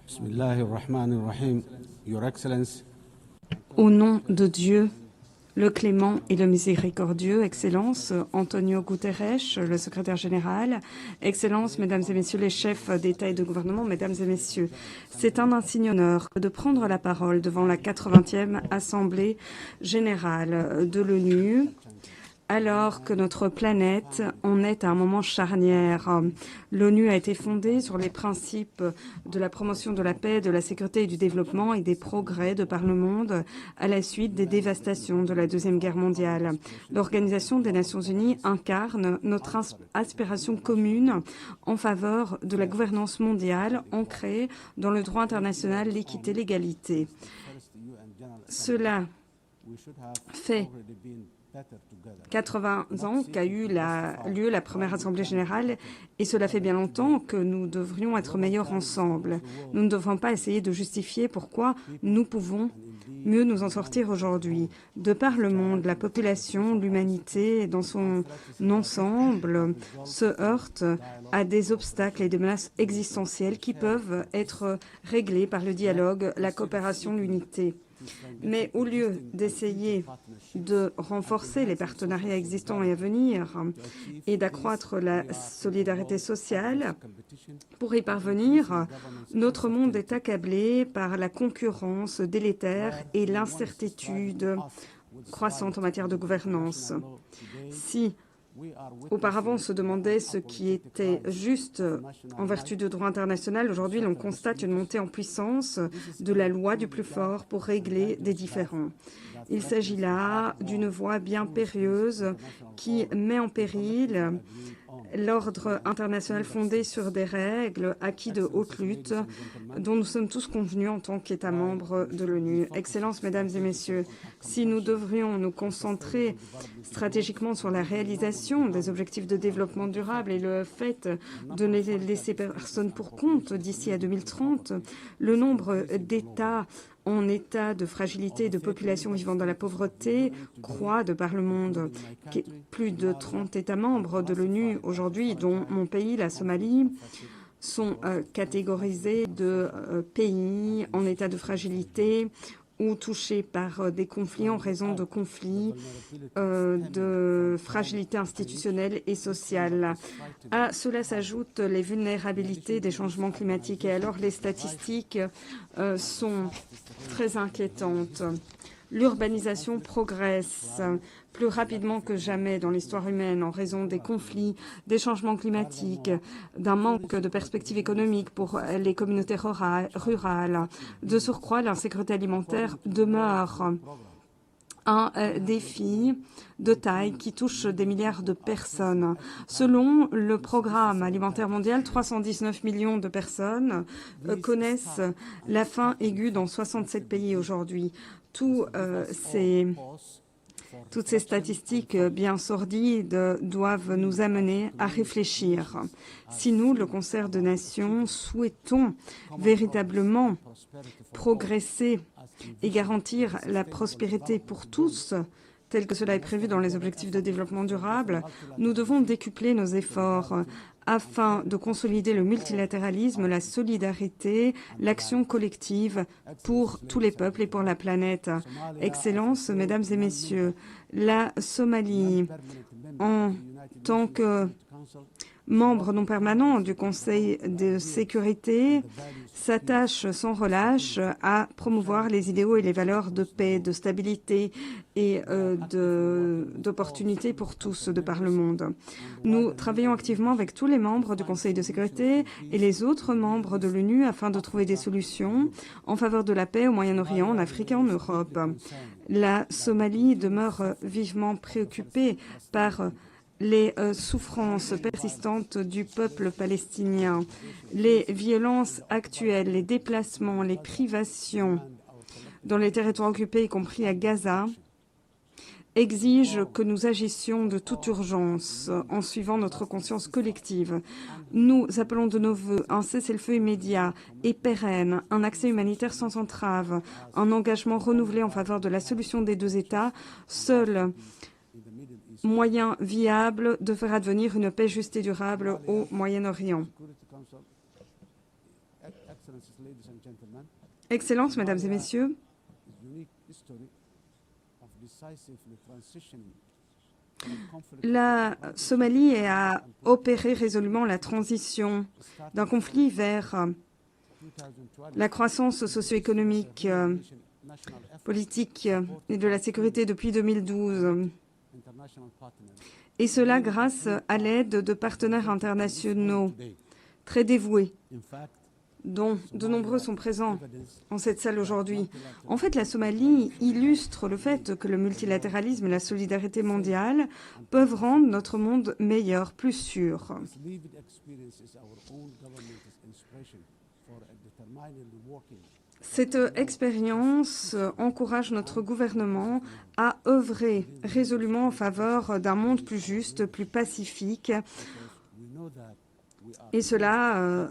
Bismillahirrahmanirrahim. Your Excellence, Au nom de Dieu, le clément et le miséricordieux, Excellence Antonio Guterres, le secrétaire général, Excellences, Mesdames et Messieurs les chefs d'État et de gouvernement, Mesdames et Messieurs, c'est un insigne honneur de prendre la parole devant la 80e Assemblée générale de l'ONU, alors que notre planète en est à un moment charnière. L'ONU a été fondée sur les principes de la promotion de la paix, de la sécurité et du développement et des progrès de par le monde à la suite des dévastations de la Deuxième Guerre mondiale. L'Organisation des Nations Unies incarne notre aspiration commune en faveur de la gouvernance mondiale ancrée dans le droit international, l'équité, l'égalité. Cela fait 80 ans qu'a eu lieu la première Assemblée générale et cela fait bien longtemps que nous devrions être meilleurs ensemble. Nous ne devrons pas essayer de justifier pourquoi nous pouvons mieux nous en sortir aujourd'hui. De par le monde, la population, l'humanité dans son ensemble se heurte à des obstacles et des menaces existentielles qui peuvent être réglés par le dialogue, la coopération, l'unité. Mais au lieu d'essayer de renforcer les partenariats existants et à venir et d'accroître la solidarité sociale, pour y parvenir, notre monde est accablé par la concurrence délétère et l'incertitude croissante en matière de gouvernance. Si auparavant, on se demandait ce qui était juste en vertu du droit international. Aujourd'hui, l'on constate une montée en puissance de la loi du plus fort pour régler des différends. Il s'agit là d'une voie bien périlleuse qui met en péril l'ordre international fondé sur des règles acquis de haute lutte dont nous sommes tous convenus en tant qu'États membres de l'ONU. Excellences, Mesdames et Messieurs, si nous devrions nous concentrer stratégiquement sur la réalisation des objectifs de développement durable et le fait de ne laisser personne pour compte d'ici à 2030, le nombre d'États en état de fragilité et de population vivant dans la pauvreté croît de par le monde. Plus de 30 États membres de l'ONU aujourd'hui, dont mon pays, la Somalie, sont catégorisés de pays en état de fragilité ou touchés par des conflits en raison de conflits de fragilité institutionnelle et sociale. À cela s'ajoutent les vulnérabilités des changements climatiques et alors les statistiques sont très inquiétantes. L'urbanisation progresse plus rapidement que jamais dans l'histoire humaine en raison des conflits, des changements climatiques, d'un manque de perspectives économiques pour les communautés rurales. De surcroît, l'insécurité alimentaire demeure un défi de taille qui touche des milliards de personnes. Selon le programme alimentaire mondial, 319 millions de personnes connaissent la faim aiguë dans 67 pays aujourd'hui. Toutes ces statistiques bien sordides doivent nous amener à réfléchir. Si nous, le concert de nations, souhaitons véritablement progresser et garantir la prospérité pour tous, tel que cela est prévu dans les objectifs de développement durable, nous devons décupler nos efforts afin de consolider le multilatéralisme, la solidarité, l'action collective pour tous les peuples et pour la planète. Excellences, Mesdames et Messieurs, la Somalie, en tant que membre non permanent du Conseil de sécurité, s'attache sans relâche à promouvoir les idéaux et les valeurs de paix, de stabilité et d'opportunités pour tous de par le monde. Nous travaillons activement avec tous les membres du Conseil de sécurité et les autres membres de l'ONU afin de trouver des solutions en faveur de la paix au Moyen-Orient, en Afrique et en Europe. La Somalie demeure vivement préoccupée par les souffrances persistantes du peuple palestinien, les violences actuelles, les déplacements, les privations dans les territoires occupés, y compris à Gaza, exigent que nous agissions de toute urgence en suivant notre conscience collective. Nous appelons de nos vœux un cessez-le-feu immédiat et pérenne, un accès humanitaire sans entrave, un engagement renouvelé en faveur de la solution des deux États, seul moyen viable de faire advenir une paix juste et durable au Moyen-Orient. Excellences, Mesdames et Messieurs, la Somalie a opéré résolument la transition d'un conflit vers la croissance socio-économique, politique et de la sécurité depuis 2012. Et cela grâce à l'aide de partenaires internationaux très dévoués, dont de nombreux sont présents en cette salle aujourd'hui. En fait, la Somalie illustre le fait que le multilatéralisme et la solidarité mondiale peuvent rendre notre monde meilleur, plus sûr. Cette expérience encourage notre gouvernement à œuvrer résolument en faveur d'un monde plus juste, plus pacifique, et cela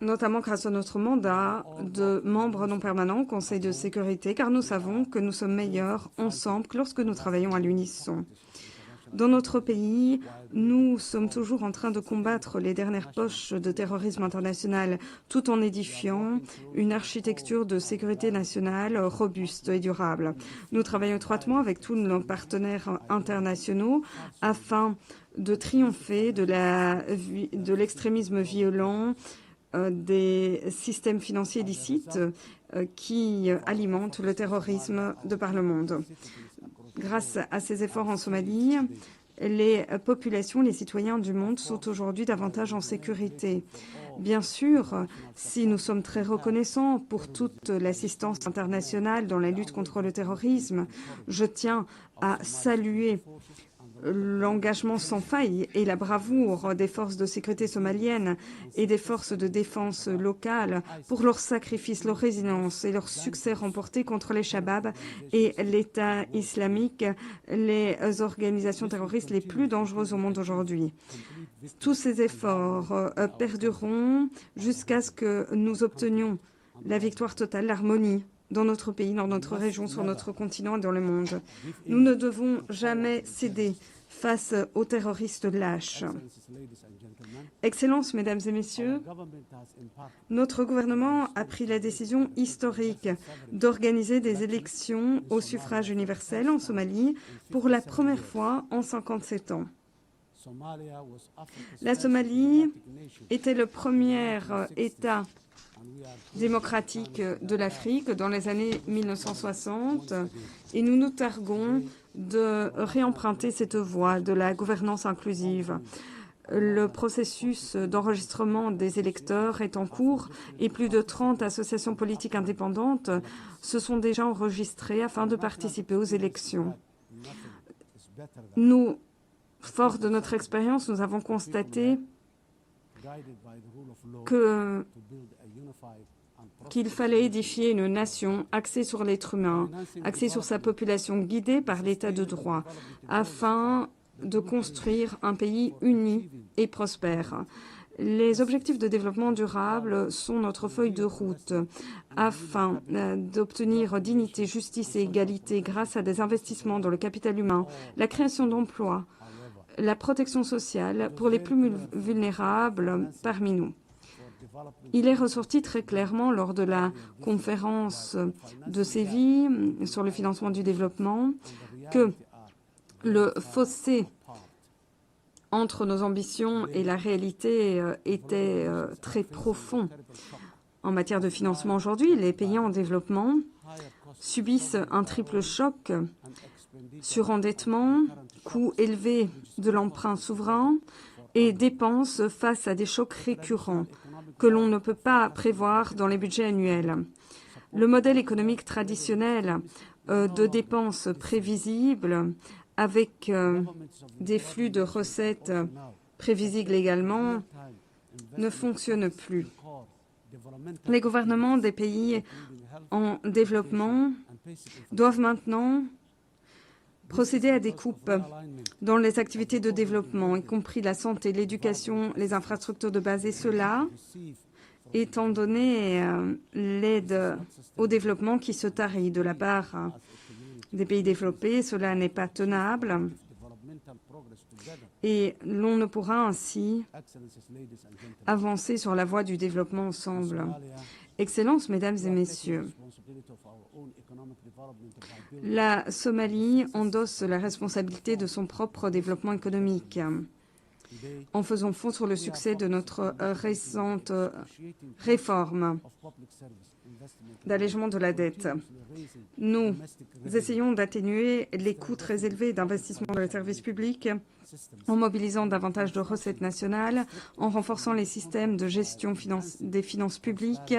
notamment grâce à notre mandat de membre non permanent au Conseil de sécurité, car nous savons que nous sommes meilleurs ensemble que lorsque nous travaillons à l'unisson. Dans notre pays, nous sommes toujours en train de combattre les dernières poches de terrorisme international, tout en édifiant une architecture de sécurité nationale robuste et durable. Nous travaillons étroitement avec tous nos partenaires internationaux afin de triompher de l'extrémisme violent, des systèmes financiers illicites qui alimentent le terrorisme de par le monde. Grâce à ces efforts en Somalie, les populations, les citoyens du monde sont aujourd'hui davantage en sécurité. Bien sûr, si nous sommes très reconnaissants pour toute l'assistance internationale dans la lutte contre le terrorisme, je tiens à saluer l'engagement sans faille et la bravoure des forces de sécurité somaliennes et des forces de défense locales pour leur sacrifice, leur résilience et leur succès remportés contre les Shabab et l'État islamique, les organisations terroristes les plus dangereuses au monde aujourd'hui. Tous ces efforts perdureront jusqu'à ce que nous obtenions la victoire totale, l'harmonie dans notre pays, dans notre région, sur notre continent et dans le monde. Nous ne devons jamais céder face aux terroristes lâches. Excellences, Mesdames et Messieurs, notre gouvernement a pris la décision historique d'organiser des élections au suffrage universel en Somalie pour la première fois en 57 ans. La Somalie était le premier État démocratique de l'Afrique dans les années 1960 et nous nous targuons de réemprunter cette voie de la gouvernance inclusive. Le processus d'enregistrement des électeurs est en cours et plus de 30 associations politiques indépendantes se sont déjà enregistrées afin de participer aux élections. Nous, forts de notre expérience, nous avons constaté qu'il fallait édifier une nation axée sur l'être humain, axée sur sa population, guidée par l'état de droit, afin de construire un pays uni et prospère. Les objectifs de développement durable sont notre feuille de route afin d'obtenir dignité, justice et égalité grâce à des investissements dans le capital humain, la création d'emplois, la protection sociale pour les plus vulnérables parmi nous. Il est ressorti très clairement lors de la conférence de Séville sur le financement du développement que le fossé entre nos ambitions et la réalité était très profond. En matière de financement aujourd'hui, les pays en développement subissent un triple choc: surendettement, coût élevé de l'emprunt souverain et dépenses face à des chocs récurrents que l'on ne peut pas prévoir dans les budgets annuels. Le modèle économique traditionnel de dépenses prévisibles avec des flux de recettes prévisibles également ne fonctionne plus. Les gouvernements des pays en développement doivent maintenant procéder à des coupes dans les activités de développement, y compris la santé, l'éducation, les infrastructures de base. Et cela, étant donné l'aide au développement qui se tarit de la part des pays développés, cela n'est pas tenable. Et l'on ne pourra ainsi avancer sur la voie du développement ensemble. Excellences, Mesdames et Messieurs, la Somalie endosse la responsabilité de son propre développement économique en faisant fond sur le succès de notre récente réforme d'allègement de la dette. Nous essayons d'atténuer les coûts très élevés d'investissement dans les services publics en mobilisant davantage de recettes nationales, en renforçant les systèmes de gestion des finances publiques,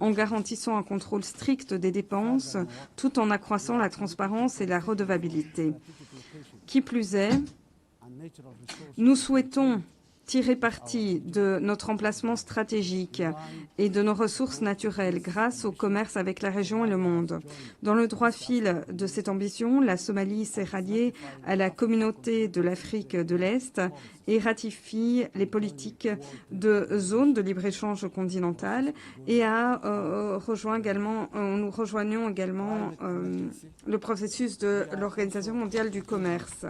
en garantissant un contrôle strict des dépenses, tout en accroissant la transparence et la redevabilité. Qui plus est, nous souhaitons tirer parti de notre emplacement stratégique et de nos ressources naturelles grâce au commerce avec la région et le monde. Dans le droit fil de cette ambition, la Somalie s'est ralliée à la communauté de l'Afrique de l'Est et ratifie les politiques de zone de libre-échange continentale et nous rejoignons également le processus de l'Organisation mondiale du commerce.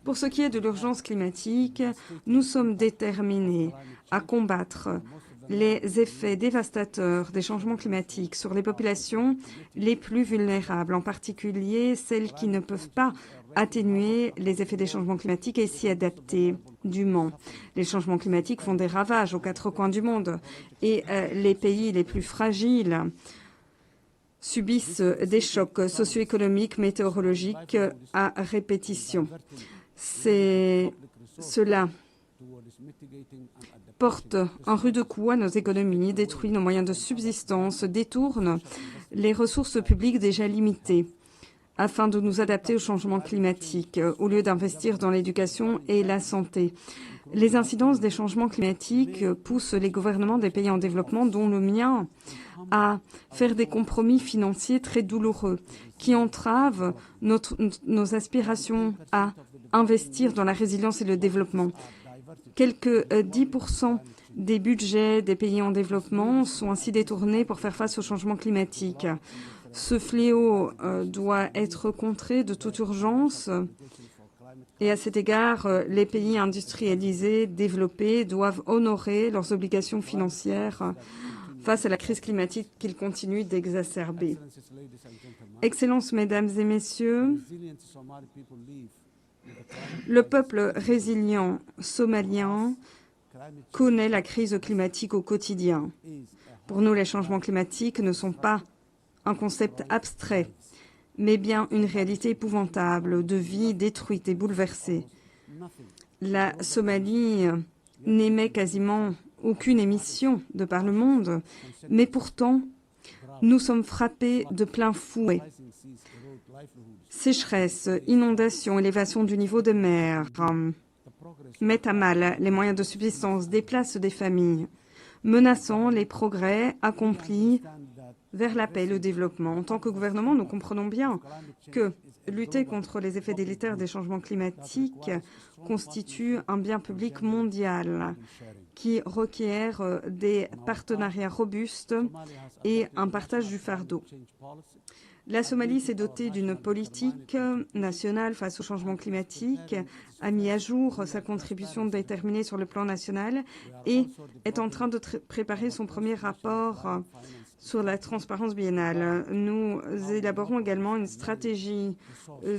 Pour ce qui est de l'urgence climatique, nous sommes déterminés à combattre les effets dévastateurs des changements climatiques sur les populations les plus vulnérables, en particulier celles qui ne peuvent pas atténuer les effets des changements climatiques et s'y adapter dûment. Les changements climatiques font des ravages aux quatre coins du monde et les pays les plus fragiles subissent des chocs socio-économiques, météorologiques à répétition. Cela porte un rude coup à nos économies, détruit nos moyens de subsistance, détourne les ressources publiques déjà limitées afin de nous adapter au changement climatique, au lieu d'investir dans l'éducation et la santé. Les incidences des changements climatiques poussent les gouvernements des pays en développement, dont le mien, à faire des compromis financiers très douloureux qui entravent nos aspirations à investir dans la résilience et le développement. Quelques 10% des budgets des pays en développement sont ainsi détournés pour faire face au changement climatique. Ce fléau doit être contré de toute urgence et à cet égard, les pays industrialisés, développés, doivent honorer leurs obligations financières face à la crise climatique qu'ils continuent d'exacerber. Excellences, Mesdames et Messieurs, le peuple résilient somalien connaît la crise climatique au quotidien. Pour nous, les changements climatiques ne sont pas un concept abstrait, mais bien une réalité épouvantable de vie détruite et bouleversée. La Somalie n'émet quasiment aucune émission de par le monde, mais pourtant, nous sommes frappés de plein fouet. Sécheresse, inondations, élévation du niveau de mer mettent à mal les moyens de subsistance, déplacent des familles, menaçant les progrès accomplis vers la paix et le développement. En tant que gouvernement, nous comprenons bien que lutter contre les effets délétères des changements climatiques constitue un bien public mondial qui requiert des partenariats robustes et un partage du fardeau. La Somalie s'est dotée d'une politique nationale face au changement climatique, a mis à jour sa contribution déterminée sur le plan national et est en train de préparer son premier rapport sur la transparence biennale. Nous élaborons également une stratégie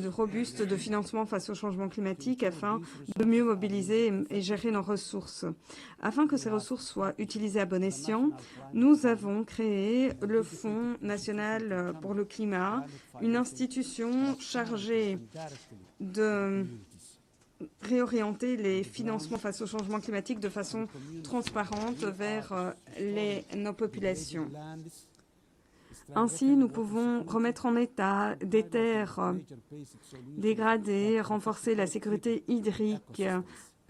robuste de financement face au changement climatique afin de mieux mobiliser et gérer nos ressources. Afin que ces ressources soient utilisées à bon escient, nous avons créé le Fonds national pour le climat, une institution chargée de réorienter les financements face au changement climatique de façon transparente vers nos populations. Ainsi, nous pouvons remettre en état des terres dégradées, renforcer la sécurité hydrique,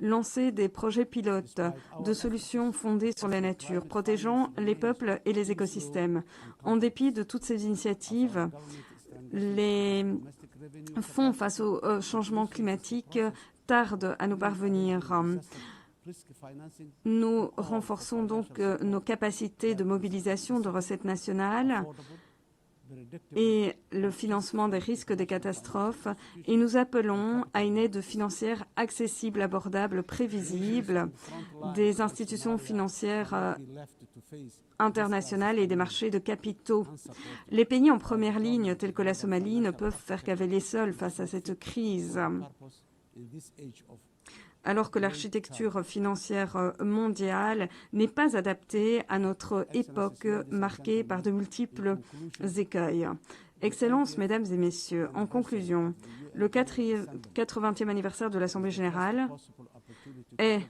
lancer des projets pilotes de solutions fondées sur la nature, protégeant les peuples et les écosystèmes. En dépit de toutes ces initiatives, les fonds face au changement climatique tardent à nous parvenir. Nous renforçons donc nos capacités de mobilisation de recettes nationales et le financement des risques des catastrophes, et nous appelons à une aide financière accessible, abordable, prévisible des institutions financières internationales et des marchés de capitaux. Les pays en première ligne, tels que la Somalie, ne peuvent faire cavaler seuls face à cette crise. Alors que l'architecture financière mondiale n'est pas adaptée à notre époque marquée par de multiples écueils. Excellences, Mesdames et Messieurs, en conclusion, le 80e anniversaire de l'Assemblée générale est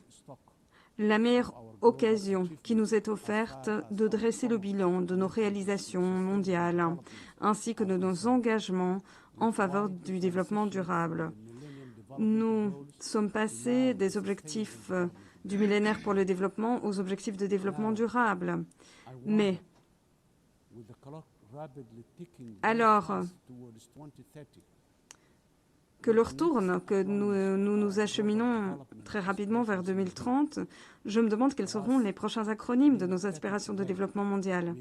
la meilleure occasion qui nous est offerte de dresser le bilan de nos réalisations mondiales, ainsi que de nos engagements en faveur du développement durable. Nous sommes passés des objectifs du millénaire pour le développement aux objectifs de développement durable. Mais alors que l'heure tourne, que nous acheminons très rapidement vers 2030, je me demande quels seront les prochains acronymes de nos aspirations de développement mondial.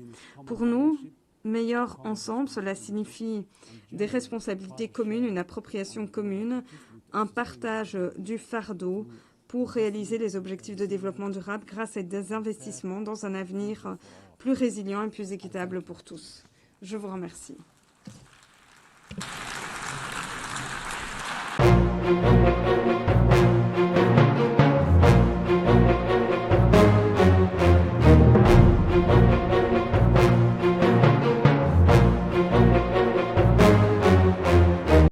Pour nous, meilleur ensemble, cela signifie des responsabilités communes, une appropriation commune, un partage du fardeau pour réaliser les objectifs de développement durable grâce à des investissements dans un avenir plus résilient et plus équitable pour tous. Je vous remercie.